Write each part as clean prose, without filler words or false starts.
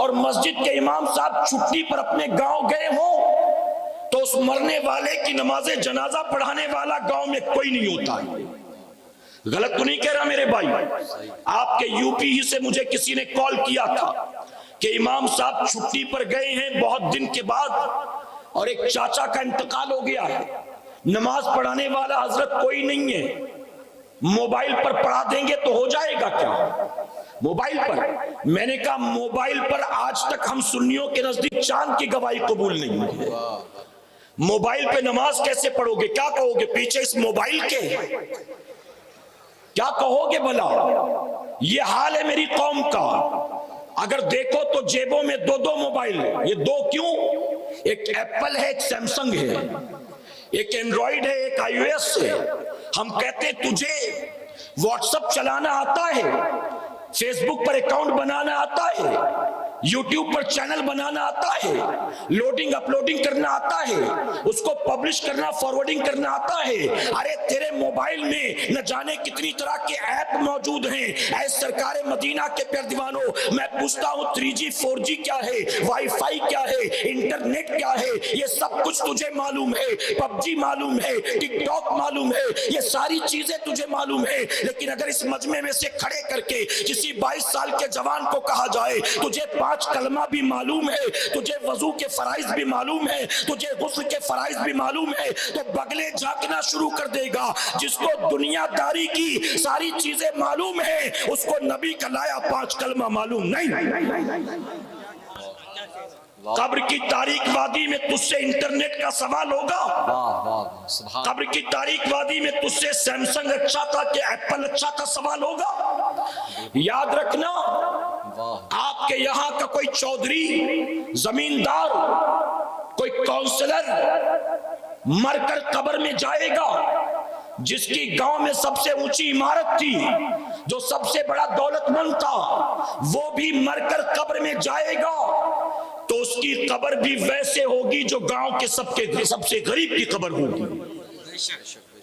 اور مسجد کے امام صاحب چھٹی پر اپنے گاؤں گئے ہوں تو اس مرنے والے کی نماز جنازہ پڑھانے والا گاؤں میں کوئی نہیں ہوتا ہے. غلط تو نہیں کہہ رہا میرے بھائی؟ آپ کے یو پی ہی سے مجھے کسی نے کال کیا تھا کہ امام صاحب چھٹی پر گئے ہیں بہت دن کے بعد اور ایک چاچا کا انتقال ہو گیا ہے, نماز پڑھانے والا حضرت کوئی نہیں ہے, موبائل پر پڑھا دیں گے تو ہو جائے گا کیا؟ موبائل پر. میں نے کہا موبائل پر آج تک ہم سنیوں کے نزدیک چاند کی گواہی قبول نہیں ہوئی. موبائل پہ نماز کیسے پڑھو گے؟ کیا کہو گے پیچھے اس موبائل کے؟ کیا کہو گے بھلا؟ یہ حال ہے میری قوم کا. اگر دیکھو تو جیبوں میں دو دو موبائل ہے. یہ دو کیوں؟ ایک ایپل ہے, ایک سیمسنگ ہے, ایک اینڈرائیڈ ہے, ایک آئی او ایس ہے. ہم کہتے ہیں تجھے واٹس ایپ چلانا آتا ہے, فیس بک پر اکاؤنٹ بنانا آتا ہے, یوٹیوب پر چینل بنانا آتا ہے, لوڈنگ اپلوڈنگ کرنا آتا ہے, اس کو پبلش کرنا فارورڈنگ کرنا آتا ہے. ارے تیرے موبائل میں نہ جانے کتنی طرح کے ایپ موجود ہیں. اے سرکار مدینہ کے پیارے دیوانوں, میں پوچھتا ہوں 3G 4G کیا ہے, وائی فائی کیا ہے, انٹرنیٹ کیا ہے؟ یہ سب کچھ تجھے معلوم ہے. PUBG معلوم ہے, ٹک ٹاک معلوم ہے, یہ ساری چیزیں تجھے معلوم ہے. لیکن اگر اس مجمع میں سے کھڑے کر کے کسی 22 سال کے جوان کو کہا جائے تجھے 5 کلمہ بھی معلوم ہے, تجھے وضو کے فرائض بھی معلوم ہے, تجھے غسل کے فرائض بھی معلوم ہے, تو بغلے جھانکنا شروع کر دے گا. جس کو دنیا داری کی ساری چیزیں معلوم ہے اس کو نبی کا لایا 5 کلمہ معلوم نہیں. قبر کی تاریک وادی میں تجھ سے انٹرنیٹ کا سوال ہوگا, قبر کی تاریک وادی میں تجھ سے سیمسنگ اچھا تھا کہ ایپل اچھا تھا سوال ہوگا. یاد رکھنا, آپ کے یہاں کا کوئی چودھری, زمیندار, کوئی کونسلر مر کر قبر میں جائے گا, جس کی گاؤں میں سب سے اونچی عمارت تھی, جو سب سے بڑا دولت مند تھا, وہ بھی مر کر قبر میں جائے گا تو اس کی قبر بھی ویسے ہوگی جو گاؤں کے سب سے غریب کی قبر ہوگی.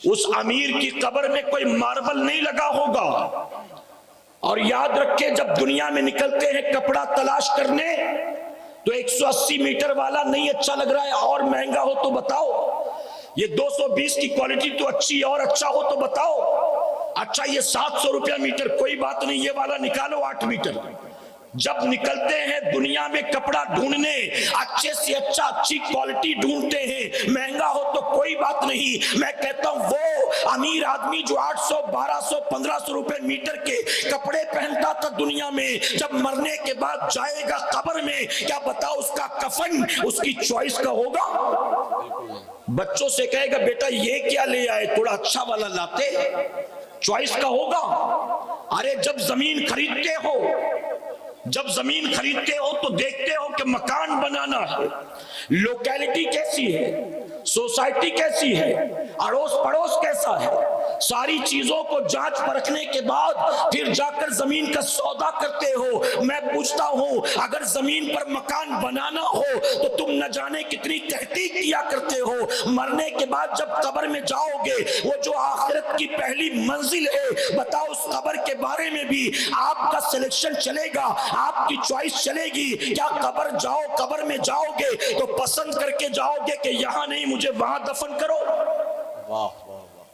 اس امیر کی قبر میں کوئی ماربل نہیں لگا ہوگا. اور یاد رکھے جب دنیا میں نکلتے ہیں کپڑا تلاش کرنے تو 180 میٹر والا نہیں اچھا لگ رہا ہے, اور مہنگا ہو تو بتاؤ. یہ 220 کی کوالٹی تو اچھی اور اچھا ہو تو بتاؤ. اچھا یہ 700 روپیہ میٹر, کوئی بات نہیں, یہ والا نکالو 8 میٹر. جب نکلتے ہیں دنیا میں کپڑا ڈھونڈنے, اچھے سے اچھا اچھی کوالٹی ڈھونڈتے ہیں, مہنگا ہو تو کوئی بات نہیں. میں کہتا ہوں وہ امیر آدمی جو 800 1200 1500 روپے میٹر کے کپڑے پہنتا تھا دنیا میں, جب مرنے کے بعد جائے گا قبر میں, کیا بتاؤ اس کا کفن اس کی چوائس کا ہوگا؟ بچوں سے کہے گا بیٹا یہ کیا لے آئے, تھوڑا اچھا والا لاتے, چوائس کا ہوگا. ارے جب زمین خریدتے ہو تو دیکھتے ہو کہ مکان بنانا ہے, لوکیلٹی کیسی ہے, سوسائٹی کیسی ہے, اڑوس پڑوس کیسا ہے, ساری چیزوں کو جانچ پرکھنے کے بعد پھر جا کر زمین کا سودا کرتے ہو. میں پوچھتا ہوں اگر زمین پر مکان بنانا ہو تو تم نہ جانے کتنی تحقیق کیا کرتے ہو. مرنے کے بعد جب قبر میں جاؤ گے, وہ جو آخرت کی پہلی منزل ہے, بتاؤ اس قبر کے بارے میں بھی آپ کا سلیکشن چلے گا, آپ کی چوائس چلے گی. کیا قبر میں جاؤ گے تو پسند کر کے جاؤ گے کہ یہاں نہیں مجھے وہاں دفن کرو؟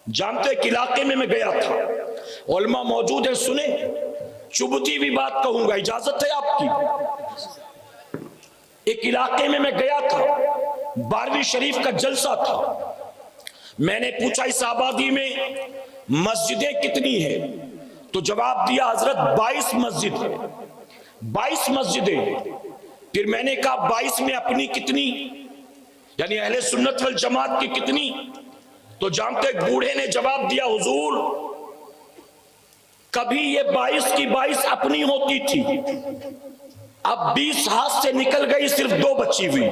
جانتے ایک علاقے میں گیا تھا, علماء موجود ہیں, سنیں, چبھتی بھی بات کہوں گا, اجازت ہے آپ کی. ایک علاقے میں گیا تھا, 12ویں شریف کا جلسہ تھا. میں نے پوچھا اس آبادی میں مسجدیں کتنی ہیں, تو جواب دیا حضرت 22 مسجد ہے. 22 مسجدیں. پھر میں نے کہا 22 میں اپنی کتنی, یعنی اہل سنت والجماعت کی کتنی؟ تو جانتے ایک بوڑھے نے جواب دیا حضور کبھی یہ 22 کی 22 اپنی ہوتی تھی, اب 20 ہاتھ سے نکل گئی, صرف 2 بچی ہوئی.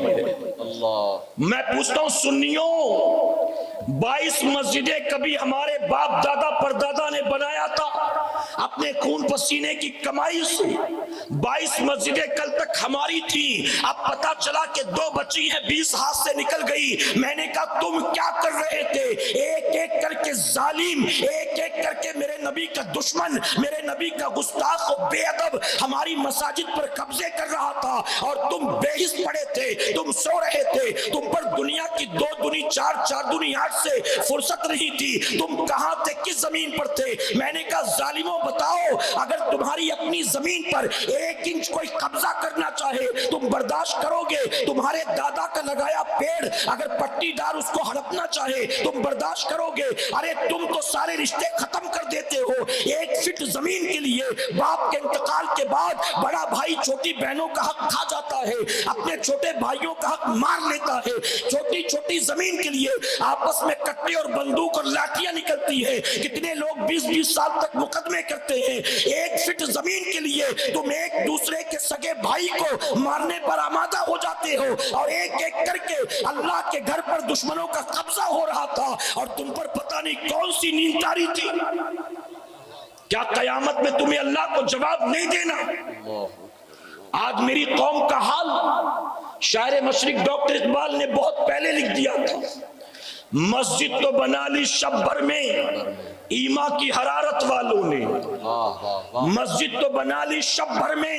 میں پوچھتا ہوں سنیوں, 22 مسجدیں کبھی ہمارے باپ دادا پردادا نے بنایا تھا اپنے خون پسینے کی کمائی سے. 22 مسجدیں کل تک ہماری تھی, اب پتا چلا کہ 2 بچی ہیں, 20 ہاتھ سے نکل گئی. میں نے کہا تم کیا کر رہے تھے؟ ایک ایک کر کے ظالم, ایک ایک کر کے میرے نبی کا دشمن, میرے نبی کا گستاخ و بے ادب ہماری مساجد پر قبضے کر رہا تھا. تھا اور تم بے حس پڑے تھے، تم سو رہے تھے، تم پر دنیا کی 2 دنی 4 دنی 8 سے فرصت نہیں تھی، تم کہاں تھے، کس زمین پر تھے؟ میں نے کہا ظالموں بتاؤ، اگر تمہاری اپنی زمین پر 1 انچ کوئی قبضہ کرنا چاہے تم برداشت کرو گے؟ تمہارے دادا کا لگایا پیڑ اگر پٹی دار اس کو ہڑپنا چاہے تم برداشت کرو گے؟ ارے تم تو سارے رشتے ختم کر دیتے ہو 1 فٹ زمین کے لیے۔ باپ کے انتقال کے بعد بڑا بھائی چھوٹی بہنوں کا حق کھا جاتا ہے، اپنے چھوٹے بھائیوں کا حق مار لیتا ہے، چھوٹی چھوٹی زمین کے لیے آپس میں کٹے اور بندوق اور لاٹیاں نکلتی ہے، کتنے لوگ 20 سال تک مقدمے کرتے ہیں۔ 1 فٹ زمین کے لیے تم ایک دوسرے کے سگے بھائی کو مارنے پر آمادہ ہو جاتے ہو، اور ایک ایک کر کے اللہ کے گھر پر دشمنوں کا قبضہ ہو رہا تھا اور تم پر پتہ نہیں کون سی نیند تاری تھی۔ کیا قیامت میں تمہیں اللہ کو جواب نہیں دینا؟ آج میری قوم کا حال شاعر مشرق ڈاکٹر اقبال نے بہت پہلے لکھ دیا تھا، مسجد تو بنا لی شب بھر میں ایما کی حرارت والوں نے، مسجد تو بنا لی شب بھر میں